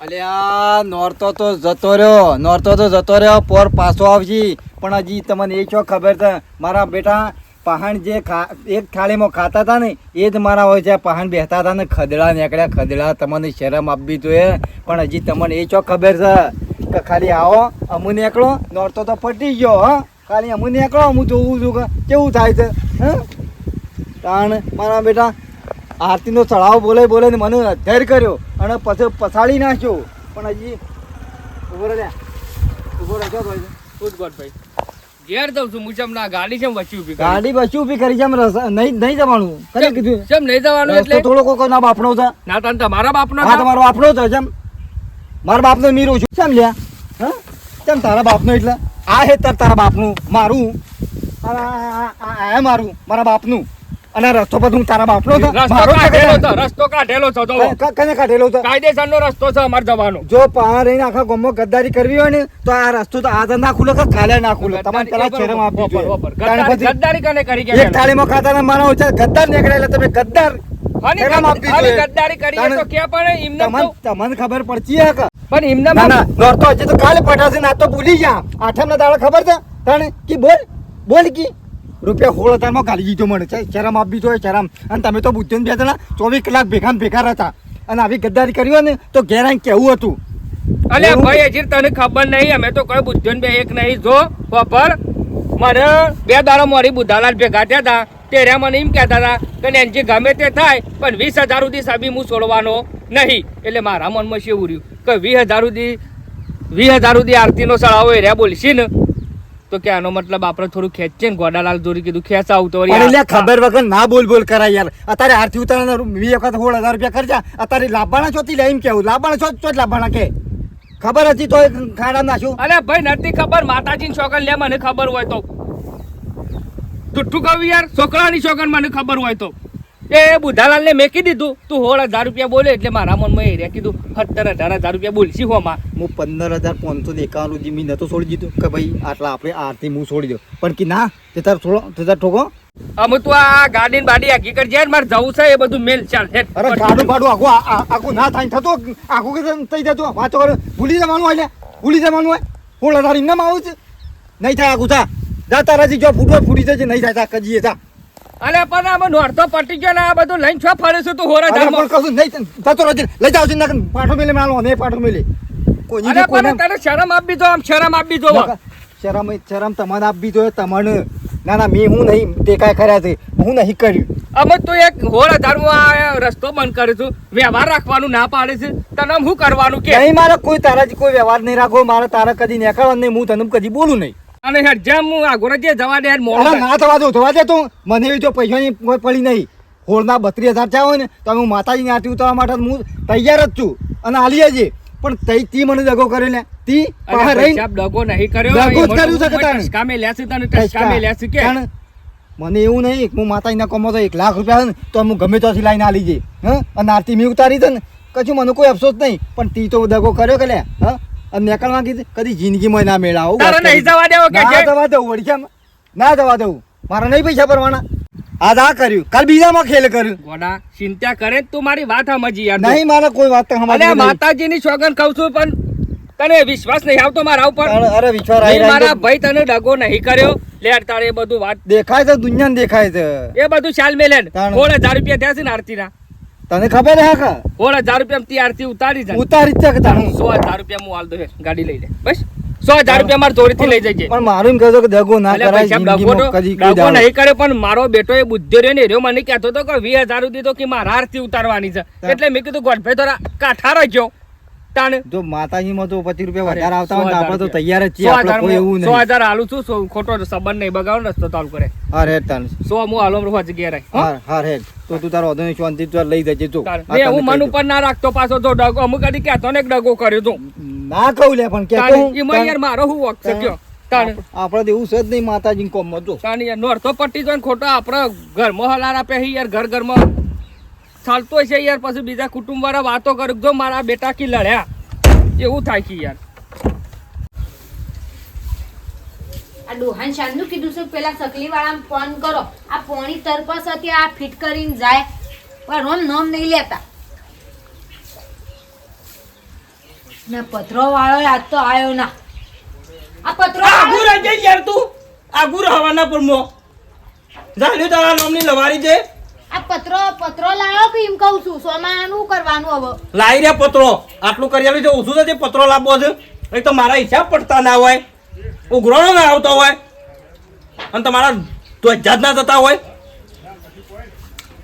અલ્યા નોરતો તો જતો રહ્યો પોર પાછો આવશે પણ હજી તમને એ શું ખબર છે મારા બેટા પહાણ જે એક થાળીમાં ખાતા હતા ને એ જ મારા હોય છે પહાણ બેસતા હતા ને ખદડા નીકળ્યા તમને શરમ આપવી જોઈએ પણ હજી તમને એ શું ખબર છે કે ખાલી આવો અમુ નીકળો નોરતો તો પટી ગયો હા ખાલી અમુ નીકળો હું જોઉં છું કે કેવું થાય છે હા તાણ મારા બેટા આરતીનો ચઢાવ બોલે ને મને અધ્યાર કર્યો અને પછી પછાડી નાખ્યો પણ હજી ઉભો રહેજો ભાઈ ઘેર જાઉં છું હું ચમ ના ગાડી છે વચ્ચે ઊભી કરી છે નહીં જવાનું કરી કીધું ચમ નહીં જવાનું એટલે થોડો કોઈ ના બાપનો છે ના તને તમારા બાપનો હા તમારો બાપનો છે જેમ મારા બાપનો મીરો છું કેમ લ્યા હા કેમ તારા બાપનો એટલે આ હે તારા બાપનું મારું આ મારું મારા બાપનું અને રસ્તો પર હું તારા બાપનો રસ્તો કાઢેલો છે કને કાઢેલો છે કાયદેસરનો રસ્તો છે અમારે જવાનો જો પહાડ રહીને આખા ગામમાં ગદ્દારી કરવી હોય ને તો આ રસ્તો તો આ ના ખુલે કે કાલે ના ખુલે તમારે પેલા શરમ આપવી જોઈએ ગદ્દારી કને કરી ગયા એક થાળીમાં ખાતા મારા ઓછા ગદ્દાર નીકળેલા તમે ગદ્દાર શરમ આપવી જોઈએ ગદ્દારી કરી તો કે પણ એમને તમને ખબર પડતી હે કે પણ એમને ના નોરતો હજી તો કાલે પટાશે ના તો ભૂલી જા આઠમના દાડા ખબર છે તને કી બોલ કી રૂપિયા 16,000 ગાલી દીધો મને છે શરમ આપવી જોઈએ શરમ અને તમે તો બુદ્ધિ બે જણા 24 કલાક ભેગા હતા અને આવી ગદ્દારી કરી હોય ને તો ઘેર આવીને કેવું હતું અલે ભાઈ હજી તને ખબર નહીં અમે તો કોઈ બુદ્ધિ બે એક નહીં જો ખબર મને 2 દાડા મોરી બુધાલાલ ભેગા થયા હતા ત્યારે મને એમ કહેતા હતા કે એનજી ગમે તે થાય પણ 20,000 સુધી સાબી હું છોડવાનો નહીં એટલે મારા મનમાં શું રહ્યું કે 20,000 સુધી આરતીનો સળાવો એર્યા બોલશી ને તો કે આનો મતલબ આપણે થોડું ખેંચે ને ગોડાલાલ દોરી કીધું ખેંચ આવતો ખબર વગર ના બોલ કરાય યાર અત્યારે આરતી ઉતારવાના 20 વખત 16,000 રૂપિયા ખર્ચા અત્યારે લાભાણા ચોથી લે એમ કેવું લાભાણા છો લાભાણા કે ખબર હતી તો ખાડા નાખ્યું અરે ભાઈ નથી ખબર માતાજીની શોગન લે મને ખબર હોય તો જુઠ્ઠું કહું યાર છોકરાની શોગન મને ખબર હોય તો એ બુધાલાલ ને મેકી દીધું તું 16,000 રૂપિયા બોલે એટલે મારા મનમાં એ કીધું 17,000 રૂપિયા બોલશી હોમાં હું 15,551 જીમી નતો છોડી દીધું કે ભાઈ આટલા આપણે આરતી હું છોડી દઉં પણ કે ના તે તાર ઠોકો અમે તું આ ગાડી બાડી આખી કરી જાય મારે જવું છે એ બધું મેલ ચાલ અરે ગાડું બાડું આખું ના થાય થતો આખું કે થઈ જતું વાંચો કરે ભૂલી જવાનું હોય ભૂલી જવાનું હોય 16,000 ઇનામ આવું છે નહીં થાય આખું થા જાતા રાજી જો ફૂટી જશે નહીં થાય કજીએ જા અલે પણ આમાં નોરતો પટી ગયો ને આ બધું લઈને છો ફરે છે તું હોરા ધામ પણ કશું નહીં થતો રાજી લઈ જાવ છે ના પાઠો મેલે માલો ને પાઠો મેલે કોઈ અરે પણ તને શરમ આપી દો આમ શરમ આપી દો શરમ તમને આપી દો તમને ના મેં હું નહીં તે કાંઈ કર્યા છે હું નહીં કર્યું અમે તો એક હોરા ધારમાં રસ્તો બંધ કર્યો છું વ્યવહાર રાખવાનું ના પાડે છે તને શું કરવાનું કે નહીં મારે કોઈ તારાથી કોઈ વ્યવહાર નહીં રાખો મારે તારા કદી નીકળવાનું નહીં હું તને કદી બોલું નહીં અને હેડ જેમ હું આગળ જે જવા દે મોડો ના થવા દે તું મને એવી તો પૈસાની કોઈ પડી નહીં હોળના 32,000 થયા હોય ને તો હું માતાજીની આરતી ઉતારવા માટે હું તૈયાર જ છું અને આલીએ છે પણ તી મને દગો કર્યો ને તી બહાર રહી દગો નહીં કર્યો દગો જ કર્યું છે કે કામે લેસી તને ટસકામે લેસી કે મને એવું નહીં હું માતાજીના કમો તો 1 લાખ રૂપિયા ને તો હું ગમે ત્યાંથી લાઈને આલી જઈ હા અને આરતી મેં ઉતારી છે ને કશું મને કોઈ અફસોસ નહીં પણ તી તો દગો કર્યો કે લે હા અને નીકળવા કીધું કદી જિંદગીમાં ના મેળાવું નહીં જવા દેવો કે ના જવા દઉં વળખ્યામાં ના જવા દઉં મારા નહીં પૈસા ભરવાના આજ આ કર્યું કાલ બીજામાં ખેલ કર્યું ગોડા ચિંતા કરે તું મારી વાત સમજી યાર નહીં મારે કોઈ વાત સમજી માતાજીની સોગન કહું છું પણ તને વિશ્વાસ નહીં આવતો મારા ઉપર અરે વિશ્વાસ આવી મારા ભાઈ તને દગો નહીં કર્યો લે તારે એ બધું વાત દેખાય છે દુનિયાને દેખાય છે એ બધું ચાલ મેલે 16,000 રૂપિયા થયા છે ને આરતીના તને ખબર હે કે 16,000 રૂપિયા તી આરતી ઉતારી છે ઉતારી છે કે તારું 100,000 રૂપિયા હું હાલ દો ગાડી લઈ લે બસ 100,000 રૂપિયા મારે ચોરીથી લઈ જજે પણ મારું એમ કહેતો કે દગો ના કરાય જિંદગીમાં કદી દગો નહીં કરે પણ મારો બેટો એ બુદ્ધિ રહ્યો ને રહ્યો મને કહેતો હતો કે 20,000 સુધી તો કે મારા આરતી ઉતારવાની છે એટલે મેં કીધું ગોઠભાઈ થોડા કાઠા રાખ્યો તાને જો માતાજીમાં તો 25 રૂપિયા વધારે આવતા હોય તો આપણે તો તૈયાર જ છીએ આપણે કોઈ એવું નહીં 100,000 હાલું છું ખોટો સંબંધ નહીં બગાડો રસ્તો ચાલુ કરે હા રે તાન 100 હું હાલો રોજ ઘેર હા રે તો તું તારો ઓધો શાંતિ તું લઈ જજે તું હું મન ઉપર ના રાખતો પાછો તો ડગો અમુક કદી કહેતો ને ડગો કર્યો તો ના કહું લે પણ કેતો એમાં યાર મારો હું વખત શક્યો આપણે એવું છે જ નહીં માતાજી કોમ મજો તાની યાર નોરતો પટ્ટી જોઈને ખોટો આપણે ઘરમાં હલાર આપે યાર ઘરમાં ચાલતો છે યાર પછી બીજા કુટુંબ વાળા વાતો કરે જો મારા બેટા કી લડ્યા એવું થાય કે યાર આ ડોહાન શાનનું કીધું છે પેલા સકલી વાળાને ફોન કરો આ પોણી તરપસ હતી આ ફિટ કરીને જાય પણ રોમ નોમ નહીં લેતા ના પથરો વાળો આજ તો આવ્યો ના. આ પથરો આગુ રહે યાર તું આગુ રહેવાના પણ મો જાણ્યું તારા નામની લવારી છે આ પથરો લાવ્યો કે એમ કહું છું સોમાનું કરવાનું હવે. લાઈ રે પત્રો આટલું કરી આલ્યું છે ઓછું છે પત્રો લાવવો છે એક તો મારા હિસાબ પડતા ના હોય ઉઘરાણો ના આવતો હોય અને તમારા ધ્વજા ના જતા હોય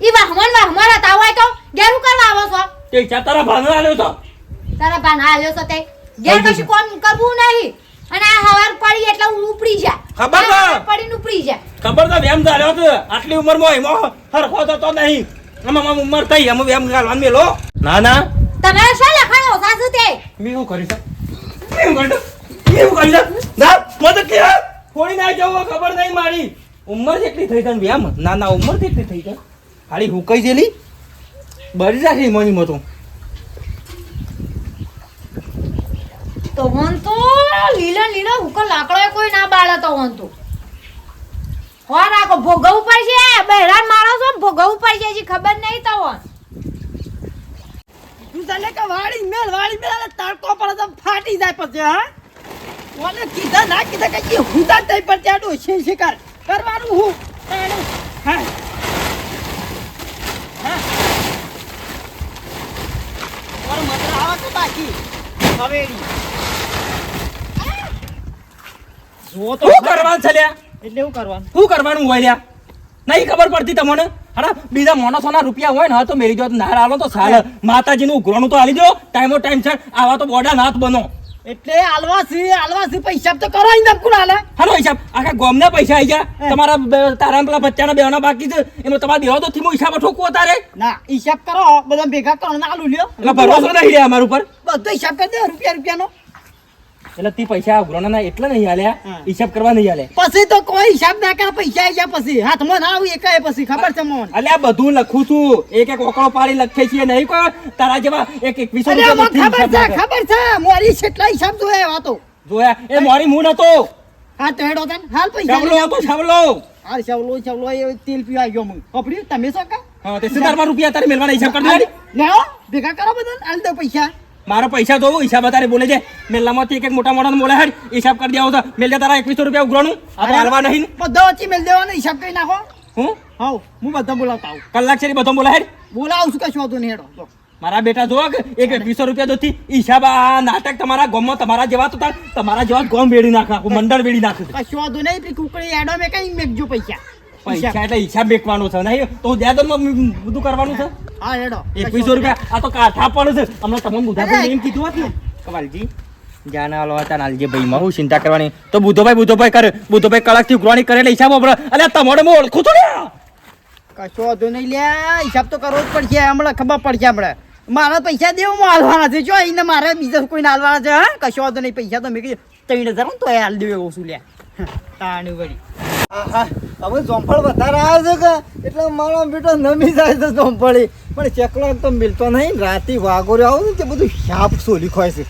ઈ વાહમણ હતા હોય તો ઘેરું કરવા આવો છો. તે હિસાબ તારા ભાંગા આલ્યો તો તારા બાન હાલ્યો છો તે ઘેર કશું કોમ કરવું નહીં અને આ હવાર પડી એટલે હું ઉપડી જા. ખબર છે. પડીને ઉપડી જા. ખબર તો વેમ ધાર્યો છે આટલી ઉંમરમાં એમાં હરખો થતો નહીં આમાં ઉંમર થઈ અમે વેમ ગાલવાન મેલો ના ના તમારે શું લખાણો સાસુ તે મેં શું કરી ના મત કે થોડી ના જવો ખબર નહીં મારી ઉંમર કેટલી થઈ તને વેમ ના ના ઉંમર કેટલી થઈ છે ખાલી હુકાઈ જેલી બરી રાખી મની મતો તો વન તો લીલો હુકો લાકડો કોઈ ના બાળે તો વન તો હો રાખો ભોગવવું પડશે બહેરાન માણસો ભોગવવું પડશે હજી ખબર નહીં તો વન તું તને કે વાળી મેલ અને તડકો પડે તો ફાટી જાય પછી હા ઓને કીધા ના કીધા કે હુંદા તઈ પર ચાડો છે શિકાર કરવાનું હું તારું હા હા ઓર મતરા આવા કે બાકી હવેડી જો તો શું કરવાનું છે લ્યા એટલે એવું કરવાનું શું કરવાનું હોય લ્યા નહીં ખબર પડતી તમને હરા બીજા માણસોના રૂપિયા હોય ને તો મેરી જો નાર આલો તો સાલ માતાજીનું ઉઘરાણું તો આલી દો ટાઈમો ટાઈમ છે આવા તો બોડા નાથ બનો એટલે આલવાસી પૈસા તો કરો ઇન્દમ કુણ આલે હાલો હિસાબ આખા ગોમના પૈસા આવી ગયા તમારા તારા પેલા બચ્ચાના બેવાના બાકી છે એમાં તમારા દેવા તો થીમો હિસાબ ઠોકવો તારે ના હિસાબ કરો બધા ભેગા કરો ને આલુ લ્યો એટલે ભરોસો નહીં રહ્યા અમારા ઉપર બધો હિસાબ કરી દે રૂપિયાનો એટલે તી પૈસા ઉઘરાણા એટલે નહીં આલ્યા હા. હિસાબ કરવા નહીં આલે પછી તો કોઈ હિસાબ ના કરે પૈસા આવી ગયા પછી હાથમાં ના આવી એકાય પછી ખબર છે મોહન અલ્યા બધું લખું છું એક ઓકળો પાડી લખે છીએ નહીં કોઈ તારા જેવા એક 2100 અરે રૂપિયા મને ખબર છે મોરી કેટલા હિસાબ જોયા વાતો જોયા એ મારી મું નતો હા તો હેડો તન હાલ પૈસા છબલો હતો છબલો હાલ ચાવલો એ તેલ પીવા ગયો હું કપડી તમે શું કા હા તે 17 રૂપિયા તારે મેલવાના હિસાબ કરી દેવાની લેવો ભેગા કરો બધા હાલ દો પૈસા મારો પૈસા તો હિસાબ તારે બોલે છે મેલામાંથી એક મોટા મોટા બોલે હેડ હિસાબ કરી દેવો તો મેલ દે તારા 2100 રૂપિયા ઉઘરાણું આ તો હાલવા નહીં બધો વચ્ચે મેલ દેવાનો હિસાબ કરી નાખો હું હાઉ હું બધા બોલાવતા આવું કલાક છે બધો બોલે હેડ બોલાવું છું કશું વાંધો નહીં હેડો જો મારા બેટા જો કે એક 2100 રૂપિયા દોથી હિસાબ આ નાટક તમારા ગામમાં તમારા જેવા તો તમારા જેવા ગામ વેડી નાખે આખું મંડળ વેડી નાખે કશું વાંધો નહીં પેલી કુકડી એડો મેં કઈ મેકજો પૈસા પૈસા એટલે હિસાબ બેકવાનો છે નહીં તો દયાદરમાં બધું કરવાનું છે હા હેડો 2100 રૂપિયા આ તો કાઠા પણ છે હમણાં તમને બુધાભાઈ એમ કીધું હતું કવાલજી જાને આલો હતા નાલજી ભાઈ માં હું ચિંતા કરવાની તો બુધોભાઈ કરે બુધોભાઈ કલાકથી ઉઘરાણી કરે એટલે હિસાબ આપણે અલ્યા તમારે હું ઓળખું છું ને કશો વાંધો નહીં લ્યા હિસાબ તો કરવો જ પડશે હમણાં ખબર પડશે હમણાં મારા પૈસા દેવામાં હાલવાના છે જો એને મારે બીજા કોઈને હાલવાના છે હા કશો વાંધો નહીં પૈસા તો મેં કીધું 3000 તો હાલ દેવું એવું શું લ્યા તાણી વળી હવે જોંફળ વધારે આવે છે કે એટલે મારો બેટો નમી જાય છે જોંફળી પણ ચકલો તો મિલતો નહીં રાતી વાગોરે આવું ને તે બધું શાપ સોલી ખોય છે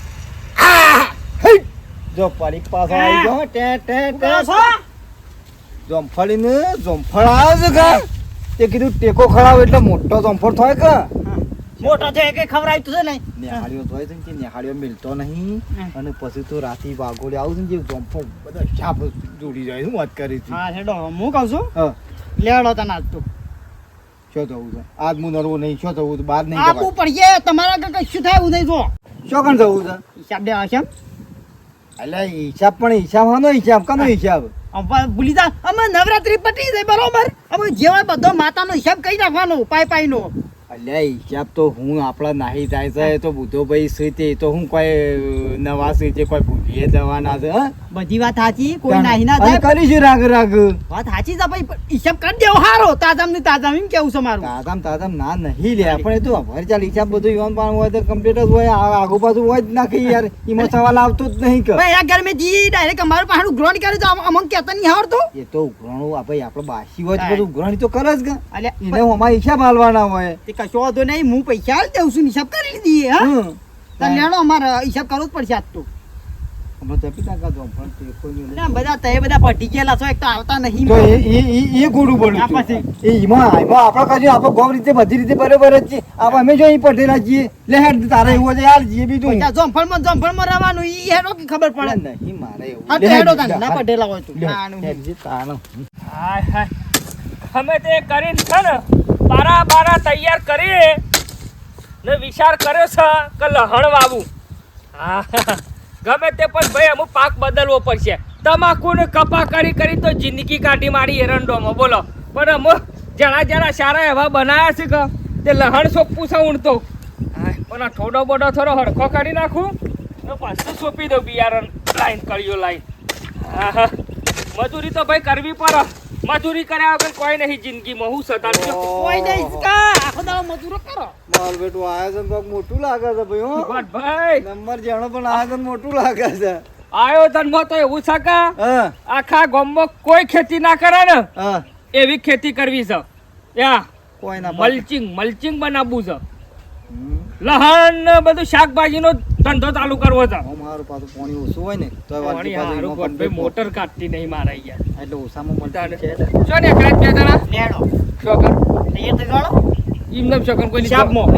જો પડી પાછો આવી ગયો ટે જોંફળીને જોંફળ આવે છે કે તે કીધું ટેકો ખડાવ એટલે મોટો જોંફળ થાય કે મોટો છે કે ખવડાવ્યું તો છે નહીં નેહાળીઓ થાય છે કે નેહાળીઓ મિલતો નહીં અને પછી તો રાતી વાગોરે આવું છે ને જે જોંફળ બધા શાપ જોડી જાય શું વાત કરી હતી હા હેડો હું કહું છું હા લેડો તને આજ તો શું થવું છે આજ હું નરવું નહીં શું થવું બહાર નહીં આપવું પડશે તમારા આગળ કશું થાય એવું નહીં જો શું કામ થવું છે હિસાબ દેવા છે એટલે હિસાબ પણ હિસાબ હાનો હિસાબ કાનો હિસાબ ભૂલી જા અમે નવરાત્રી પટી જાય બરોબર અમે જેવા બધો માતાનો હિસાબ કઈ નાખવાનો પાઈ નો અલ્યા હિસાબ તો હું આપણા નાહી જાય છે તો બુધો ભાઈ સીતે તો હું કોઈ નવા સીતે કોઈ ભૂલીએ જવાના છે હા? બધી વાત સાચી કોઈ નાહી ના અને થાય કરીશું રાગ વાત સાચી છે ભાઈ હિસાબ કરી દેવો હારો તાજામ ને તાજામ એમ કેવું છે મારું તાજામ ના નહીં લે આપણે તો ભર ચાલ હિસાબ બધું યુવાન પણ હોય તો કમ્પ્લીટ જ હોય આગુ પાછું હોય જ નાખી યાર એમાં સવાલ આવતો જ નહીં કે ભાઈ આ ઘર મેં જી ડાયરેક્ટ અમારું પાછું ગ્રોન કરે તો અમન કહેતા નહીં આવડતું એ તો ઉઘરાણું આ ભાઈ આપણે બાસી હોય તો બધું ઉઘરાણી તો કરે જ કે અલ્યા એને અમારા હિસાબ હાલવાના હોય તે કશો વાંધો નહીં હું પૈસા આલી દઉં છું હિસાબ કરી દઈએ હા હમ. તને લેણો અમારે હિસાબ કરવો જ પડશે આજ તો હમણાં જપી તાકા જો પણ તે કોઈ નહીં. એટલે બધા તે બધા પટી ગયેલા છો, એક તો આવતા નહીં. તો એ ગોળું બોલું આ છું. પછી? એમાં આપણે કશું આપણે ગોમ રીતે બધી રીતે બરોબર જ છે. આપણે અમે જો અહીં પટેલા છીએ લે હેડ તારે એવું હોય તો યાર જીએ બીજું પૈસા જમફળમાં રહેવાનું, ઈ હેડો કે ખબર પડે. નહીં મારે એવું હા, તો હેડો તાને, ના પટેલા હોય તો. લે, તાનું. હેડ જે તાનો. હાય હાય અમે તે કરીને છે ને બારા તૈયાર કરી ને વિચાર કર્યો છે કે લહણ વાવું. હા ગમે તે પણ ભાઈ અમુક પાક બદલવો પડશે. તમાકુ ને કપા કરી તો જિંદગી કાઢી મારી એરંડોમાં બોલો. પણ અમુક જરા સારા એવા બનાવ્યા છે કે તે લહણ સોંપવું છે ઊણતો. હા પણ આ થોડો બોડો થોડો હડકો કાઢી નાખું તો પાછું સોંપી દઉં બિયારણ લાઈન કર્યો લાઈન. હા હા મજૂરી તો ભાઈ કરવી પડે. મજૂરી કર્યા વગર કોઈ નહીં જિંદગીમાં. હું સતાડજો કોઈ નહીં કા, આખો દાડો મજૂરો કરો. માર બેટું આયોજન કોક મોટું લાગે છે ભાઈ હો. ભાઈ નંબર જાણો પણ આયોજન મોટું લાગે છે. આયોજનમાં તો એવું છે કે હા આખા ગામમાં કોઈ ખેતી ના કરે ને હા એવી ખેતી કરવી છે. યા કોઈ ના મલ્ચિંગ બનાવવું છે. લહણ ને બધું શાકભાજીનો ધંધો ચાલુ કરવો છે. મારું પાછું પાણી ઓછું હોય ને તો પાણી હારું ગોઠ ભાઈ મોટર કાઢતી નહીં મારા યાર. એટલે ઓછામાં મળતું છે. શું ને કાંઈ બે જણા લેડો. શોકન એ તો ગણો. એમને શોકન કોઈ હિસાબમાં.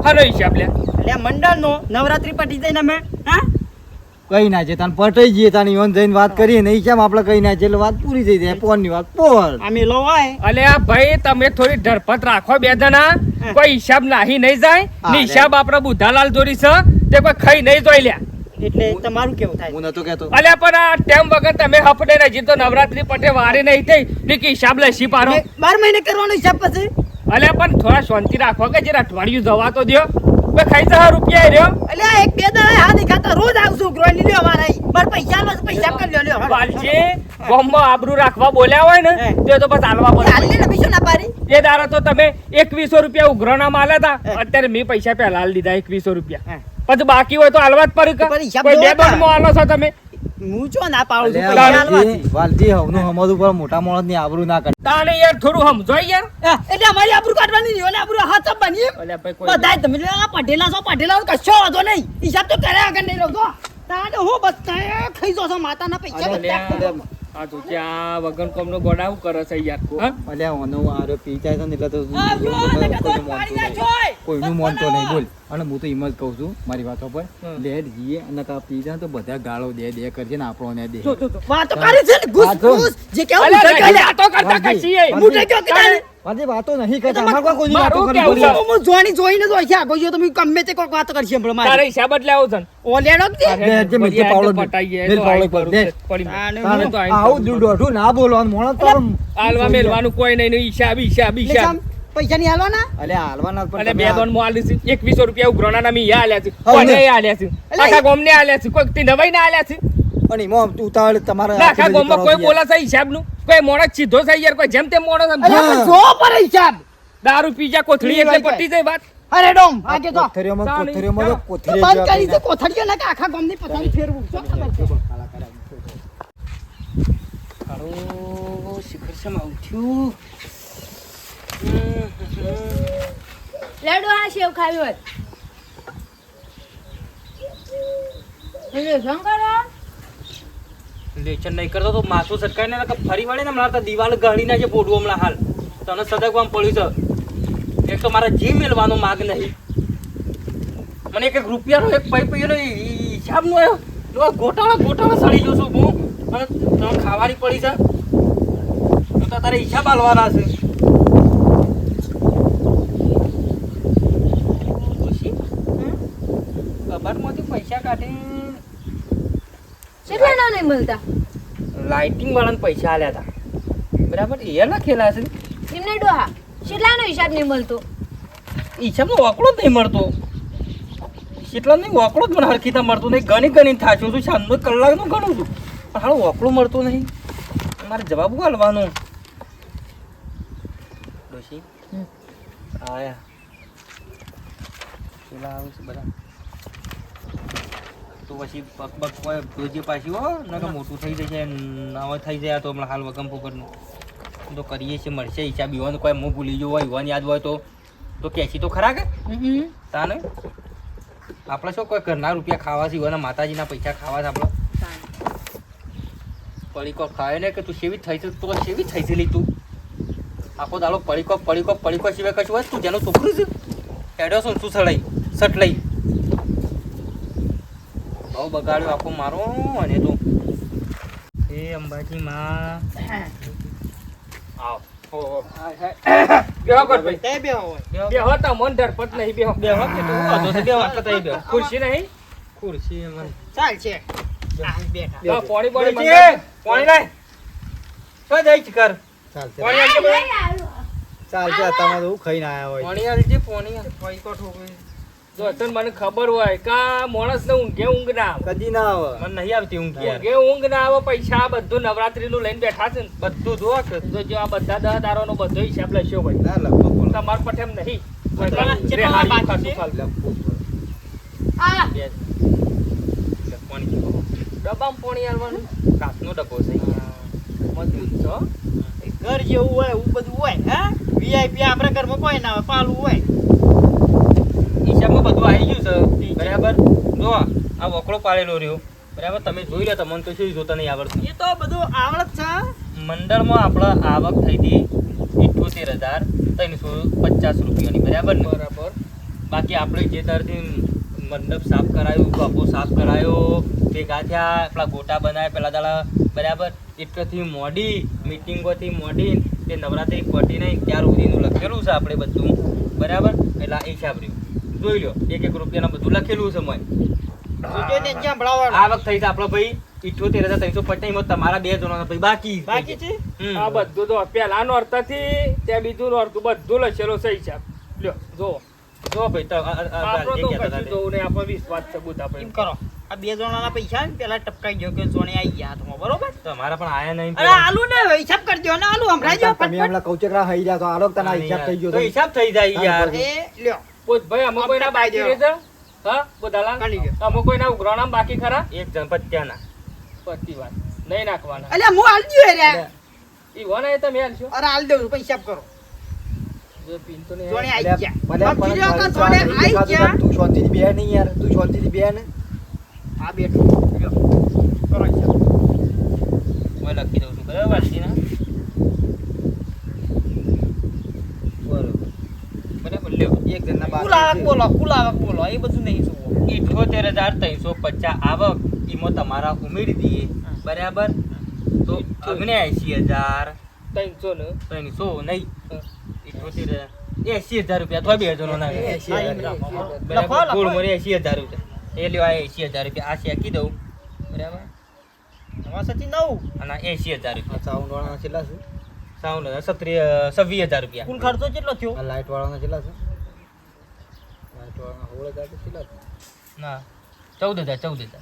હાલો હિસાબ લે. એટલે મંડળનો નવરાત્રી પટી જઈને અમે, હા? કઈ ના છે તને પટાઈ જઈએ તને ઈવન જઈને વાત કરીએ ને કેમ આપણે કઈ ના છે એટલે વાત પૂરી થઈ જાય. પોરની વાત પોર. અમે લો હોય. અલે આ ભાઈ તમે થોડી ધરપત રાખો બે જણા. કોઈ હિસાબ નાહી નહીં જાય. હા, હિસાબ આપડે બુધાલાલ જોડી છે તે કોઈ ખાઈ નહીં જોઈ લ્યા. એટલે તમારું કેવું થાય? હું નતો કહેતો. અલ્યા પણ આ ટેમ વગર તમે હફડે ને હજી તો નવરાત્રી પટે વારી નહીં થઈ ને કે હિસાબ લસી પાડો. 12 મહિને કરવાનો હિસાબ પછી. અલ્યા પણ થોડા શાંતિ રાખો કે જરા અઠવાડિયું જવા તો દ્યો. બે ખાઈ જા રૂપિયા રહ્યો. એટલે આ એક બે દાડા હા દેખાતા રોજ આવશું ગ્રોઈન લ્યો મારા અહીં. મારે પૈસા લો પૈસા કરી લ્યો લ્યો. વાલજી ગોમમાં આબરૂ રાખવા બોલ્યા હોય ને તે તો બસ હાલવા પડે. હાલને ને બીજું ના પાડી. એ દાડા તો તમે 2100 રૂપિયા ઉઘરાણા માં આલ્યા હતા. અત્યારે મેં પૈસા પહેલા હાલ દીધા 2100 રૂપિયા. પછી બાકી હોય તો હાલવા જ પડે કે પણ હિસાબ કોઈ બે જોવો દોઢમાં હાલો છો તમે. હું છો ના પાડું છું અલ્યા, પૈસા વાલજી, હાલવાથી. વાલજી હવનું હમતું પર મોટા માણસ ની આબરૂ ના કરે. તાણે યાર થોડું સમજો યાર. હા, એટલે અમારી આબરૂ કાઢવાની નહીં ઓલે આબરૂ હાથ બની. અલ્યા ભાઈ કોઈ બધાય તમે લ્યો, આ પટેલા છો પટેલા છો, કશો વાંધો નહીં. હિસાબ તો કર્યા વગર નહીં રહો. તાણે હું બધા ખાઈ જો છો માતાના પૈસા બધા. અલ્યા, આ તો ક્યાં વગર કોમનો ગોડાવું કરે છે યાર. હા? અલ્યા ઓનો આરો પી જાય છે ને એટલે તો આ જો, ને કદો પાડી નાખ્યો. કોઈનું માનતો નહીં બોલ. અને હું તો એમ જ કહું છું મારી વાતો પર હમ. લેટ જઈએ અને કા પી જાય તો બધા ગાળો દે કરશે ને આપણો ને દે. જો, વાતો કરી છે ને ઘૂસ વાતો. ઘૂસ જે કેવું અલ્યા મુઢે નહીં, કહે. વાતો કરતા કશી એ. મુઢે કહો કે તારે. વાલજી વાતો નહીં કરતા. તમારે અમારે કોઈ વાતો મારું કરી કેવું બોલી. છે? હું જોઈને જોઈને જ હોય છે. આગળ જો તમે ગમે તે કોઈક વાતો કરશે હમણાં તારે મારી. હિસાબ જ લેવો છે ને. ઓલેડો જ દે. લે, જે મેં જે પાવડો દે. પટાઈએ લે, તો પાવડો આઈ પર કરું દે. છે. પડી તાણે હું તો આઈ આવું કરું. દોઢું ના બોલવાનું મોણો તો હાલવા મેલવાનું કોઈ નહીં ને હિસાબ હિસાબ એટલે હિસાબ. સામ પૈસા નહીં હાલવાના. અલ્યા હાલવાના પણ અને તમે બે આ- દોન માં આલી છે 2100 રૂપિયા ઉઘરાણા મી આલ્યા છે. હવે કોને ને. આલ્યા છે? એટલે આખા ગામને આલ્યા છે. કોઈ તે નવાઈ ના આલ્યા છે. પણ એમાં ઉતાવળ તમારે ના, આખા આટલી બધી ગામમાં કોઈ કરો છો બોલા છે હિસાબનું? કોઈ મોણસ સીધો છે યાર? કોઈ જેમ તેમ મોણસ આમ અરે પણ જો પર હિસાબ. દારૂ પીજા કોથળી એટલે પટી જાય વાત. અરે ડોમ યાર. આગે તો કોથળીઓમાં તાણી, કોથળીઓમાં તો જા. કોથળી બંધ જેવા કરી છે કઈ કોથળીઓ ના કે આખા ગામની પથારી ફેરવું શું ખબર છે? હારું, શિખર શેમાં ઉઠ્યું? લેડો આ સેવ ખાવી હોય એટલે શંકર લેચન નહીં કરતો તો માથું સટકાઈ ને ફરી વળે ને હમણાં તો દિવાલ ગળી ના છે પોડવું હમણાં હાલ તને સદકવામાં પડ્યું છે. એક તો મારા જી મેળવાનો માગ નહીં. મને એક રૂપિયાનો એક પૈપીનો હિસાબનો ગોટાળા સડી જઉં છું હું અને તને ખાવાની પડી છે તો તારે હિસાબ આલવાના છે. કબાટમાંથી પૈસા કાઢી કેટલા ના નહીં મળતા લાઇટિંગ વાળાને પૈસા આલ્યા હતા બરાબર એ લખેલા છે. એમને ડોહા કેટલાનો હિસાબ નહીં મળતો હિસાબનો વાકડો જ નહીં મળતો. કેટલા નહીં વાકડો જ મને હરખીતા મળતો નહીં. ગણી થાચું છું સાંજનો કલાકનું ગણું છું પણ હાલ વાકડો મળતો નહીં. મારે જવાબ આલવાનો. ડોશી આયા પેલા આવે છે બધા તો પછી પગ પગ કોઈ જોજે પાછી હો નકર મોટું થઈ જશે નવા થઈ જાય તો હમણાં હાલ વગમ પોકરનું તો કરીએ છીએ મળશે હિસાબ ઈવન કોઈ હું ભૂલી ગયો હોય ઈવન યાદ હોય તો કેસી તો ખરા કે તાને આપણે શું કોઈ ઘરના રૂપિયા ખાવા છે અને માતાજીના પૈસા ખાવા છે આપણે પડીકો ખાય ને કે તું સેવી થઈ છે તો સેવી થઈ છે લી તું આખો દાડો પડીકો સિવાય કશું હોય તું જેનું છોકરું છે હેડો શું શું સડાઈ સટ લઈ બહુ બગાડ્યો આખો મારો અને તું એ અંબાજી માં આવ બેહો ગોઠભાઈ. તે બે હોય બેહો તો મન ધરપત નહીં બેહો. બેહો કે તું વાંધો છે, બેહો એટલે તઈ બેહો. ખુરશી નહીં? ખુરશી એમાં ચાલ છે બેઠા હા, પાણી પાણી ખુરશી, મંગાવ. પાણી લાય તો જઈ જ કર ચાલશે પાણી આલજે બધા. ચાલશે તમે તો હું ખાઈને આયા હોય પાણી આલજે પાણી આલ. પૈકો ઠોકે જો તને મને ખબર હોય કા માણસને ઊંઘે ઊંઘ ના આવે. કદી ના આવે મને નહીં આવતી ઊંઘ યાર ઊંઘે ઊંઘ ના આવે. પૈસા આ બધું નવરાત્રીનું લઈને બેઠા છે ને. બધું જોવા કે જો જો આ બધા 10 દારોનો બધો હિસાબ લખ્યો ભાઈ. ના લખો બોલો તમાર પર એમ નહીં. કેટલા રેહાડી બાકી ખાતું છે? ખાલી. લખવું પડે. આ બે લે, પાણી પીવો. ડબ્બામાં પાણી આલવાનું. કાચનો ડબ્બો છે મજબૂત છે હો. ઘર જેવું હોય એવું બધું હોય હા વીઆઈપી આપણા ઘરમાં કોઈ ના હોય પાલું હોય હિસાબમાં બધું આવી ગયું છે બરાબર જો આ વકડો પાડેલો રહ્યો બરાબર તમે જોઈ લો તમને તો શું જોતા નહીં આવડતું એ તો બધું આવડત છે મંડળમાં આપણે આવક થઈ હતી 78,350 રૂપિયાની બરાબર ને બરાબર. બાકી આપણે જે તરથી મંડપ સાફ કરાયું બાપો સાફ કરાયો ભેગા થયા પેલા ગોટા બનાવ્યા પેલા દાડા બરાબર એટલથી મોડી મિટિંગોથી મોડી તે નવરાત્રી પટી નહીં ત્યાર સુધીનું લખેલું છે આપણે બધું બરાબર એટલે આ હિસાબ રહ્યું જોઈ લો એક રૂપિયાના બધું લખેલું છે મેં જોજો ને જ્યાં ભણાવવાનું આવક થઈ છે આપણો ભાઈ 78,350 માં તમારા 2 જણાનો ભાઈ બાકી બાકી છે હમ. આ બધું તો પેલા નોરતાથી ત્યાં બીજું નોરતું બધું લખેલું છે હિસાબ. લ્યો જો જો ભાઈ તો આપણો તો કશું જોવું નહીં. આપણો વિશ્વાસ સબૂત એમ આપણે. કરો આ બે જણાના પૈસા ને પેલા ટપકાઈ ગયો કે સોને આવી ગયા હાથમાં બરોબર તમારા પણ આયા નહીં અરે આલુ ને હિસાબ કરી દો ને આલુ હમણાં જો તમે હમણાં કૌચકરા હઈ રહ્યા તો આલોક તને હિસાબ થઈ ગયો તો હિસાબ થઈ જાય યાર એ લ્યો બોલ ભાઈ અમુક કોઈના બાકી રહે છે? હા બોધાલા કાઢી ગયો. અમુક કોઈના ઉઘરાણામાં બાકી ખરા? એક જણ પત્યાના પતી વાત નહીં નાખવાના. અલ્યા હું આલ દઉં રે ઈ વને એ તમે આલશો? અરે આલ દઉં પણ હિસાબ કરો જો પીન તો નહીં સોને આવે. આવી ગયા ભલે બાકી પણ રહ્યો કે તારી સોને વાત આવી એકાદું ગયા તું શાંતિથી બે નહીં યાર તું શાંતિથી બે ને આ બેઠું લ્યો કરો હિસાબ હું લખી દઉં છું બરાબર છે ને બરોબર બરાબર લ્યો એક જણના કુલ આવક બોલો એ બધું નહીં જોવો 78,350 આવક એમાં તમારા ઉમેરી દઈએ બરાબર તો 79,300 300 ને? નહીં 80,000 રૂપિયા તો 2 જણો ના એંસી હજાર. બરાબર ગોળ મોરે 80,000 રૂપિયા એ લ્યો આ 80,000 રૂપિયા આ શેકી દઉં બરાબર નવા સચી નવ અને 80,000 રૂપિયા આ સાઉન્ડ વાળાના કેટલા છે સાઉન્ડ 26,000 રૂપિયા કુલ ખર્ચો કેટલો થયો આ લાઈટ વાળાના કેટલા છે લાઈટ વાળાના 16,000 તો કેટલા છે ના 14,000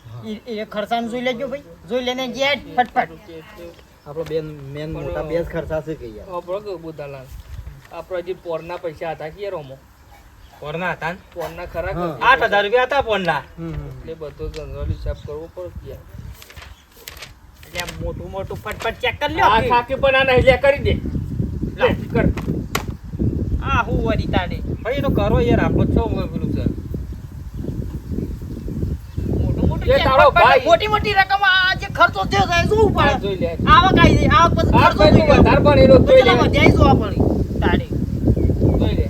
એ ખર્ચાનું જોઈ લેજો ભાઈ જોઈ લેને જેટ ફટફટ આપણો બેન મેન મોટા બે જ ખર્ચા છે કે યાર આપણો કે બોધાલા આપણો જે પોરના પૈસા હતા કે રોમો કોરના હતા ને? પોરના ખરા કે? હા. 8,000 રૂપિયા હતા પોનના એટલે બધો જનરલ હિસાબ કરવો પડે યાર. એટલે આમ મોટું મોટું ફટફટ ચેક કરી લ્યો આ ખાકી પણ આ નહીં લે કરી દે લે કર. આ હું વરી તાડે ભાઈ એ તો કરો યાર આપણો છો પેલું છે મોટું મોટું એ check તારો ફટફટ ભાઈ. મોટી મોટી રકમ આ જે ખર્ચો થયો છે એ જોવું આ પડે જોઈ લે. આવક આવી જાય આવક પછી આ ખર્ચો ભાઈ તું થઈ ગયો. વધારે પણ એનો જોઈ લે. કેટલા વધ્યા એ જોવા પડે તાડે જોઈ લે.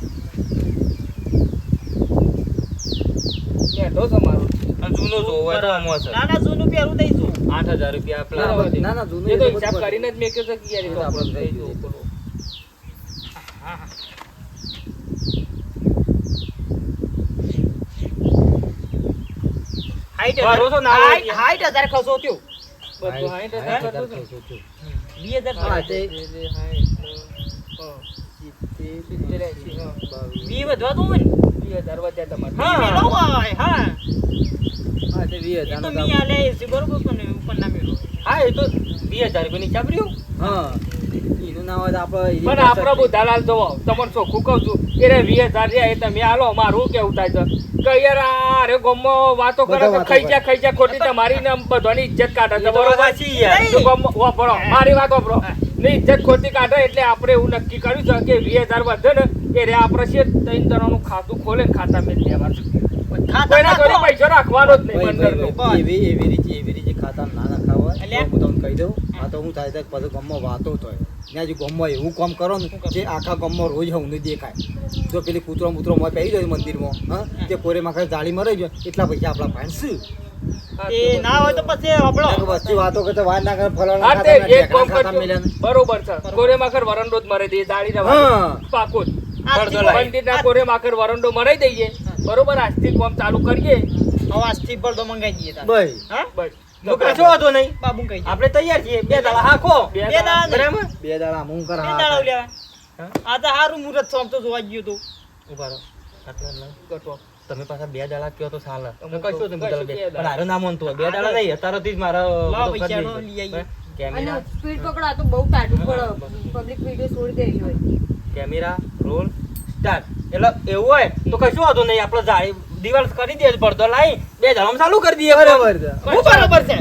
બેઠો છે મારો. અને જૂનો જોવો હોય તો આમાં છે ના ના જૂનું પહેરું નહીં જોવું 8,000 રૂપિયા પેલા બરાબર. ના ના જૂનું એ તો એ તો હિસાબ બધું કરીને જ મેં કીધું કે યાર એ તો એ તો આપણે આપણે થઈ જવું પડે. ભરોસો ના હોય. 60,000 ખર્ચો થયો બધું 60,000 કરતું હતું ને? ખર્ચો થયો. 20,000 હા, ખર્ચો. તે- 20 વધવા દો ને 20,000 વધ્યા તમારે. હા મેલો હોય હા હા, તે 20,000 એ તો નો મી કામ. આલે છે બરોબર પણ ઉપર ના મેલો હા એ તો 2,000 રૂપિયાની હિસાબ રહ્યું હા એનું ના હોય તો આપણે પણ આપણો બુધાલાલ જોવો તમને ચોખ્ખું કહું છું એ રે 20,000 રહ્યા એ તમે આલો મારું કેવું થાય છે કે યાર આ રે ગામમાં વાતો કરે બધા કે વાતો ખાઈ જા ખોટી તમારી ને બધાની ઇજ્જત કાઢે છે એ તો બરોબર સાચી યાર. તો ગામમાં વાપરો મારી વાત વાપરો ને ઇજ્જત ખોટી કાઢે એટલે આપણે એવું નક્કી કર્યું છે કે 20,000 વધે ને એ રે આપણે છે 3 જણાનું ખાતું ખોલે ને ખાતા મેં લેવાનું કોઈના જોડે પૈસો રાખવાનો જ નહીં બંદરનો. એવી રીતે ખાતા ના નાખા હોય અલ્યા. તો હું તમને કહી દઉં આ તો હું થાય છે પછી ગામમાં વાતો થાય ત્યાં જે ગામમાં એવું કામ કરો ને જે આખા ગામમાં રોજ હવનું દેખાય જો પેલી કૂતરો મૂતરો માં પહેરી જાય મંદિરમાં હા તે કોરે માં જાળી મરાઈ જાય એટલા પૈસા આપણા ભાણશું એ ના હોય તો પછી આપણો વસ્તી વાતો કરતા વાર ના કરે ફલાણા હા, તે ખાતા એક કામ ખાતા કરજો. મેલ્યા બરોબર છે. કોરે માખર વરંડો જ મરાઈ દઈએ, દાઢી ના હા. વાળો. પાકો જ. આજથી પંડિતના કોરે માખર વરંડો મરાઈ દઈએ. બરોબર, આજથી કામ ચાલુ કરીએ. અવાજથી પડદો મંગાઈ દઈએ તાર. ભાઈ હા બસ. તો કશો વાંધો નહીં, બાબુ કહી દે. આપણે તૈયાર છીએ. 2 દાડા હાંકો. બે બે દાડા નહીં. બરાબર? બે દાડા હું કર બે હા દાડા લેવા. આ તો હારું મુહૂર્ત છે, આમ તો જોવા ગયું તું. ઉભા રહો. આટલા ના. કટો. તમે પાછા 2 દાડા કયો તો ચાલે. અમુક કશો તો તમે કશું દાડા બે પણ દાડા. હારો ના માનતો હોય. 2 દાડા નહીં, અત્યારથી જ મારા લાવો બધો કરી પૈસા દેજો. લઈ આવીએ. કેમેરા અને સ્પીડ પકડા તો બહુ ટાઢું પડે પબ્લિક વિડિયો છોડી દેવી હોય કેમેરા રોલ સ્ટાર્ટ. એટલે એવું હોય તો કશું વાંધો નહીં, આપણે જાળી દિવાલ કરી દઈએ, પડદો લાવી 2 દાડામાં ચાલુ કરી દઈએ. બરાબર છે હું બરોબર છે.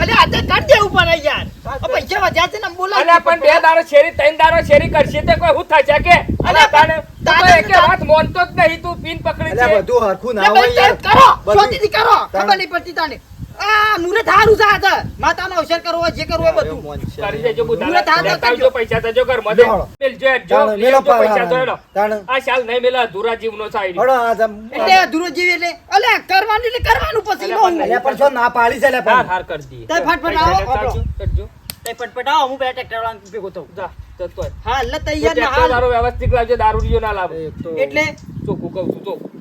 અલે આ તો કરી દેવું પડે યાર. આ પૈસા વધ્યા છે ને આમ બોલાવી અને પણ 2 દાડો શેરી 3 દાડો શેરી કરશે તે કોઈ હું થશે કે અલે તાને તું તો તાને એકે વાત માનતો જ નહીં, તું પીન પકડી એટલે છે. બધું હરખું લે ના હોય ભાઈ યાર કરો બધું- શાંતિથી કરો ખબર નહીં પડતી તાને આ મુહૂર્ત હારું છે આ તો. માતાનો અવસર કરવો હોય, જે કરવું હોય બધું મોન છે. કરી દેજો મુરત બુધાલા. હાથ લેતા કરજો. આવજો પૈસા તજો ઘરમાં દે. હાલો. મેલજો હેડજો. તાણે લઈ મેલો આવજો પૈસા તો હેડો. તાણે આ શાલ નહીં મેલા અધૂરા જીવનો છે આઈડી. હળો આ જમ એટલે અધૂરો જેવી એટલે અલે કરવાનું એટલે કરવાનું પછી અલ્યા નો. પણ અલ્યા પણ શું ના પાડી છે અલ્યા હાર પણ હાર કરી દઈએ. તે ફટફટ પૈસા આવો લેતા આપણો. આવજો. હેડજો. તે ફટફટ આવો હું બે ટ્રેક્ટર વાળાને ભેગો થઉં. જા, જતો હોય. હા એટલે તો તૈયાર ને ટ્રેક્ટર હાલ તારો વ્યવસ્થિત લાવજો, દારૂડિયો ના લાવો. એક તો એટલે ચોખ્ખું કહું છું, ચોખ્ખું.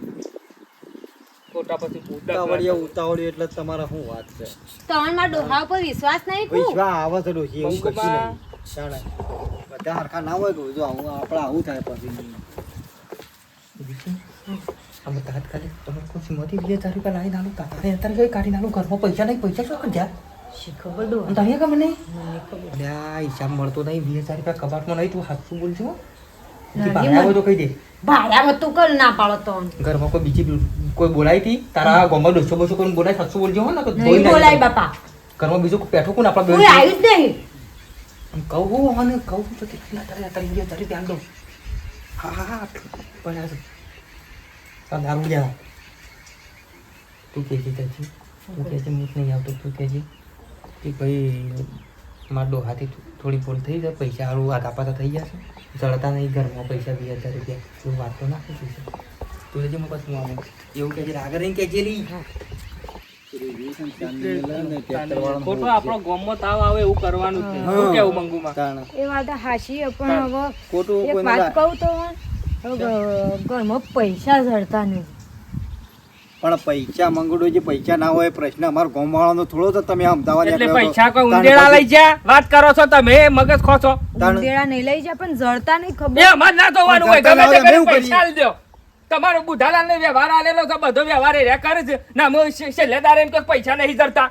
ખોટા પછી ભૂત ઉતાવળિયા એટલે તમારા શું વાત છે તમને મારા ડોહા ઉપર વિશ્વાસ નહીં કુ પૈસા આવે છે ડોશી એવું કશું બંકુમાં. નહીં તાણે બધા હરખા ના હોય કે જો આવું આપણે આવું થાય પછી અમે તાત્કાલિક તમે ખુશીમાંથી 2000 રૂપિયા લાવી નાનું તારે અત્યારે કઈ કાઢી નાનું ઘરમાં પૈસા નહીં, પૈસા શું કર્યા શી ખબર ડોહા અને તને ખબર નહીં અલ્યા હિસાબ મળતો નહીં, 2000 રૂપિયા કબાટમાં નહીં, તું હાથું બોલજો. નહીં, ભાડા હોય તો કહી દે. ભાડામાં તું કર ના પાડો તો ઘરમાં કોઈ બીજી કોઈ બોલાવી હતી તારા ગામમાં 200 કોઈ બોલાય, સાતસો બોલજો હો ને તો ધોઈ નહીં બોલાય નાખી. બાપા ઘરમાં બીજું કોઈ બેઠું કોણ આપણા કોઈ આવ્યું જ નહીં કહું અને કહું તો કેટલા તારે અત્યારે 2000 રૂપિયા દઉં. હા હા હા પણ આ દારૂ જા તું કહેજે ચાચી, તું કહેજે હું નહીં આવતો, તું કહેજે કે ભાઈ મારા ડોહાથી થોડી ભૂલ થઈ જાય, પૈસા હારું આઘાપાતા થઈ જશે, જળતા નહીં ઘરમાં પૈસા 2000 રૂપિયા, એવું વાત તો ના થઈ જશે. તું કહેજે હું પછી આવું એવું કહેજે, આગળ રહીને કહેજે લી. ખોટો આપણો ગામમાં તાવ આવે એવું કરવાનું જ નહીં. શું કેવું મંગુમાં? તાણે એ વાત હાચી છે, પણ હવે ખોટું એક કોઈ વાત કહું તો હવે ઘરમાં પૈસા જડતા નહીં પણ પૈસા મંગળો જે પૈસા ના હોય પ્રશ્ન અમારો ગામ વાળાનો થોડો તો તમે અમદાવાદ એટલે નીકળ્યો તો. પૈસા કોઈ તાણે ઉંદેડા પછી- લઈ જા વાત કરો છો તમે, મગજ ખો છો. તાણે- ઉંદેડા નહીં લઈ જાય પણ જડતા નહીં એ ખબર અમારે ના જોવાનું હોય, પણ ગમે તે કરતા કરીને લાવો, પૈસા આલી દો. તમારો બુધાલાલ ને વ્યવહાર આલેલો છે, બધો વ્યવહાર એ કરે છે ના છેલ્લેદાર એમ કે પૈસા નહીં જડતા.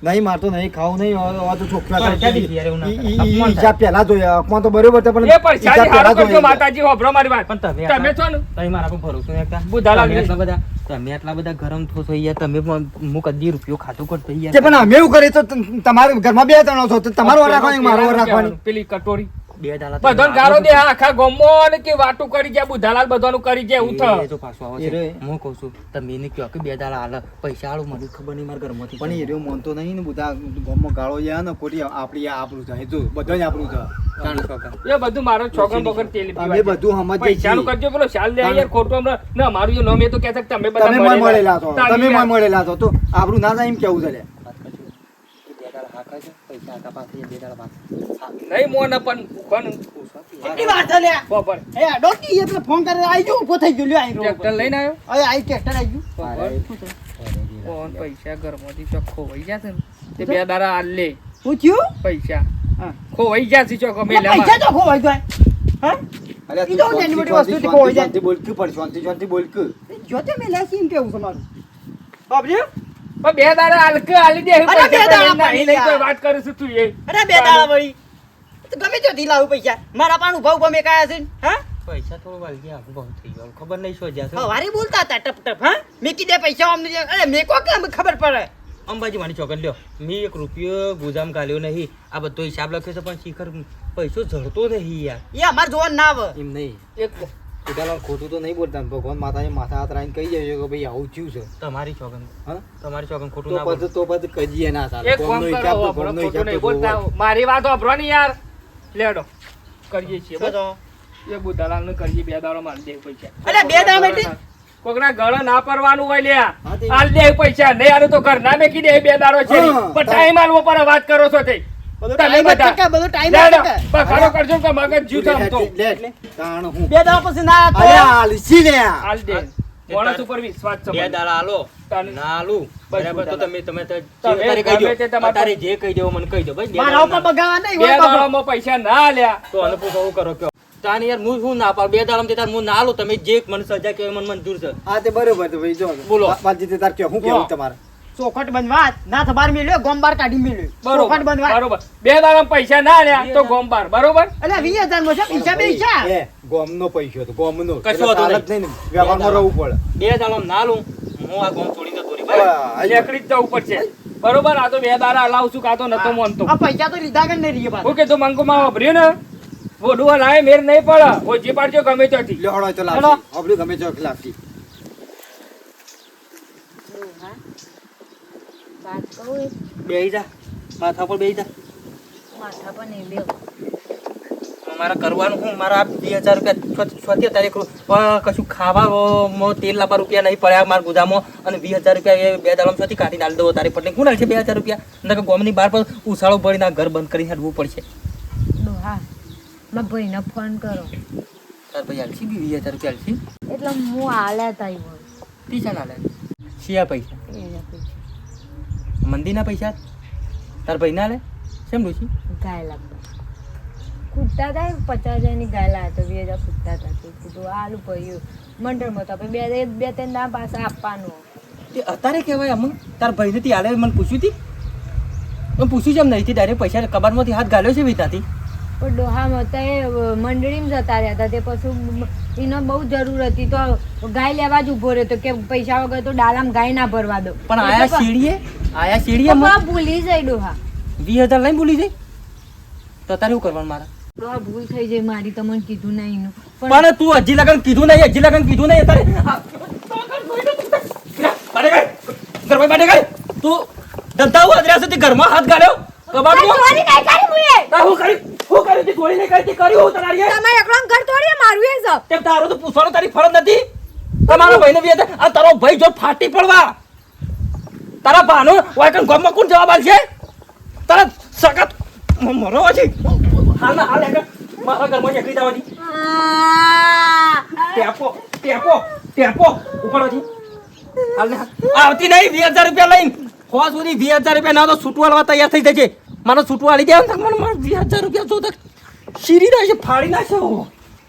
નહીં મારતો નહીં ખાવું નહીં હવે તો છોકરા પણ ક્યાંથી યાર એવું ના કરે? ઈ અપમાન હિસાબ પહેલા જોયા અપમાન તો બરોબર છે પણ એ પૈસા હિસાબ પહેલા હારું કરજો જોયા. માતાજી, હોભળો મારી વાત. પણ તમે તમે છો ને તમે મારા પર ભરોસો નહીં કરતા. બુધાલાલ તમે નહીં. આટલા બધા તમે આટલા બધા ગરમ થો છો યાર, તમે પણ હું કદી રૂપિયો ખાતું કરતો તે યાર. પણ અમે એવું કરીએ તો તમારે ઘરમાં બે ત્રણ છો તો તમારો વાર રાખવાની મારો વાર રાખવાની પેલી કટોરી 2 દાડા બધાને ગાળો દે આખા ગામમાં કે વાતું કરી જાય, બુધાલાલ બધાનું કરી જાય એવું એ થાય. જો પાછું આવે એ છે. રે. હું કહું છું તમે એને કહો કે 2 દાડા હાલે પૈસા આલું, મને ખબર નહીં મારા ઘરમાંથી પણ એ રહ્યો માનતો નહીં ને બધા ગામમાં ગાળો જાય ને ખોટી આપણી આ આપણું છે જો બધાને આપણું છે જાણું છો કાકા? એ બધું મારો છોકરો બગર તેલ અમે પીવાય છે. બધું સમજીએ પૈસાનું છીએ. કરજો, પેલો શાલ લે યાર ખોટું હમણાં ના મારું એ નામ એ તો કહેતા કે તમે બધા તમે મને મળેલા છો તારી તમે મને યાર. મળેલા છો તો આપણું ના થાય એમ કેવું છે લે. વાત કરજો. કે 2 દાડા હા કરે છે, પૈસા આખા પાસે 2 દાડા પાસે. નહીં મોને પણ કોણ કેટલી વાર છે લે બપોર એ ડોકી એટલે ફોન કરે આવી ગયો ઉભો થઈ ગયો લ્યો અહીં ટ્રેક્ટર લઈને આવ્યો હવે આવી ટ્રેક્ટર આવી ગયું બપોર કોણ પૈસા ઘરમાંથી ચોક ખોવાઈ જશે ને તે 2 દાડા આલ લે હું થયું પૈસા હા. ખોવાઈ જશે ચોક અમે પૈસા તો ખોવાઈ જાય હા અલ્યા ઈ તું તો નાની મોટી શાંતિ- વસ્તુથી ખોવાઈ જાય. શાંતિ બોલ કે પણ શાંતિ બોલ કે જોતે મેં લેસી એમ કેવું છે મારું બાપજી પણ 2 દાડા આલકે આલી દે અરે બે દાડા નહીં નહીં કોઈ પડી વાત કરું છું તું એ અરે 2 દાડા વળી તો ગમે ત્યાંથી લાવું પૈસા મારા પાનું ભાવ ગમે કાયા છે ને? હા પૈસા થોડું વાલજી આખું બહુ થઈ ગયું, ખબર નહીં શું જ્યાં છે. હવારે બોલતા હતા ટપ ટપ હા મેકી દે પૈસા અમને અરે મેકો કે અમને ખબર પડે અંબાજી મારી ચોકન લ્યો, મેં 1 રૂપિયો ગુજામ ગાલ્યો નહીં, આ બધો હિસાબ લખ્યો છે પણ શિખર પૈસો જડતો નહીં યાર. એ અમાર જોવાનું ના આવે એમ નહીં એક પેલા ખોટું તો નહીં બોલતા ભગવાન માતાને માથા હાથ રાખીને કહી જાય કે ભાઈ આવું થયું છે તમારી ચોગન હા તમારી ચોગન ખોટું તો ના બોલો. પછી કજીએ ના ચાલે એક કામ ગોમનો કરો, હિસાબ તો વાપરો, ગોમનો ખોટું હિસાબ નહીં તો બોલતા. જોવો જ. મારી વાત વાપરો ને યાર લેડો કરીએ છીએ શું તો? એ બુધાલાલ નું કરીએ 2 દાડો મારી દે પૈસા અલ્યા, 2 દાડા એટલે? કોકના ગળે ના પરવાનું હોય લ્યા હા, તે- હાલ દે પૈસા નહીં આલું તો ઘર ના મેકી દે 2 દાડો છે હા, પણ ટાઈમ આલવો પર વાત કરો છો તે બધો તમે time જ બધા. ટકા, બધો time જ લેડો, ટકા. બખાડો કરજો કે મગજ જીવ થમ તો લે, તાણ હું 2 દાડા પછી ના તો અલ્યા આલસી લે હાલ દે માણસ ઉપર વિશ્વાસ છે 2 મને. દાડા આલો તાને. ના આલું બસ બરાબર તો બુધાલાલ. તમે તો તમે જે કહી ગમે તે દો તમારે તારે જે કહી દેવો મને કહી દો ભાઈ 2 મારા દાડા ઉપર બગાવા નહીં 2 હોય બાપા. દાડામાં પૈસા ના આલ્યા તો આને પૂછો હું કરો કયો તાને યાર હું ના પાડ 2 દાડામાં તાર હું ના આલું તમે જે મને સજા કહો એ મને મંજૂર છે હા તે બરોબર છે ભાઈ જો બોલો. બાજી તાર કયો હું કેવું તમારે ચોખટ બનવા ના થબાર મેલ્યો ગોમ બાર કાઢી મેલ્યો બરોબર ચોખટ બનવા બરોબર 2 દાડામાં પૈસા ના આલ્યા તો ગોમબાર બરોબર અલ્યા 20,000 માં છે પૈસા પૈસા એ ગોમનો પૈસો તો ગોમનો કશો વાંધો ચાલે જ નહીં ને વ્યવહારમાં રહેવું પડે 2 દાડામાં ના આલું હું આ ગોમ છોડી જતો રહી ભાઈ હા, લેકડી જ જવું પડશે બરોબર આ તો 2 દાડા હલાવું છું કાં તો નતો માનતો આ પૈસા તો લીધા કે નહીં રીએ હું કીધું મંગુમાં વાપર્યું ને વોડું લાય મેર નહીં પડે ઓછી પાડજો ગમે ત્યાંથી લ્યો હળો તો હળો. લાગશે આપણે ગમે ચોક લાગશે વાત કહું એ બેહી જા માથા પર બેહી જા માથા પર નહીં બેહું. મારા કરવાનું હું મારા 2,000 રૂપિયા છોતી તારીખ કશું ખાવા તેલ લાપા રૂપિયા નહીં પડ્યા મારા ગુદામાં અને 20,000 રૂપિયા એ 2 દાડામાં છોતી કાઢીને આલી દો તારી પટલે કોણ છે 2,000 રૂપિયા નકર ગોમની બહાર પર ઉછાળો ભરીને આ ઘર બંધ કરીને હેડવું પડશે ડોહા મારા ભાઈને ફોન કરો તાર ભાઈ આલસી 20,000 રૂપિયા આલસી એટલે હું આલ્યા તા ઈ બોલ. ટીચા ના લે શિયા પૈસા એના પૈસા મંદિરના પૈસા તાર ભાઈ ના લે કેમ ડોશી ગાય લાગતા કૂટતા હતા 50,000 ની ગાય લાવ્યા તો 2,000 કૂટતા હતા તે કીધું આલુ પડ્યું મંડળમાં તો આપણે બે ત્રણ ના પાછા આપવાનું તે અત્યારે કહેવાય અમુક તાર ભાઈને તી આલે મને પૂછ્યું હતી મેં પૂછ્યું છે એમ નહીં ડાયરેક્ટ પૈસા કબાટમાંથી હાથ ગાલ્યો છે વિતાથી પણ ડોહામાં તો એ મંડળીમાં જતા રહ્યા હતા તે પછી એને બહુ જરૂર હતી તો ગાય લેવા જ ઉભો રહ્યો તો કે પૈસા વગર તો ડાલામાં ગાય ના ભરવા દો પણ આયા શેડીએ પપ્પા ભૂલી જાય ડોહા 20,000 લઈને ભૂલી જાય તો તારે શું કરવાનું મારા ડોહા ભૂલ થઈ જાય મારી તમને કીધું નહીં એનું પણ તું હજી લગન કીધું નહીં તારે તું ધંધા હું અદર્યા સુધી ઘરમાં હાથ ગાળ્યો કબાટમાં ચોરી નહીં કરી મુએ તાર હું કરી તે ચોરી નહીં કરી તે કર્યું હું તારી તમારે એકલો ઘર તોડીએ મારું એ સબ તેમ તારો તો પૂછવાનો તારી ફરજ નથી તમારો ભાઈને બી હતા આ તારો ભાઈ જો ફાટી પડવા તારા ભાનો વાયકન ગામમાં કોણ જવાબ આલશે તારા સગત મરો છે હાલ ના હાલ હેડ મારા ઘરમાં એકલી જવાની ટેપો ઉપરથી હાલ ને આવતી નહીં 20,000 રૂપિયા લઈને હો સુધી 20,000 રૂપિયા ના તો છૂટવાળવા તૈયાર થઈ જશે મને છૂટવાળી દે ને મને 20,000 રૂપિયા જો તો શીરી નાખે ફાડી નાખે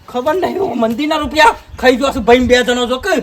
ખબર નહીં મંદિરના રૂપિયા ખાઈ જો ભાઈ 2 જણો જો કે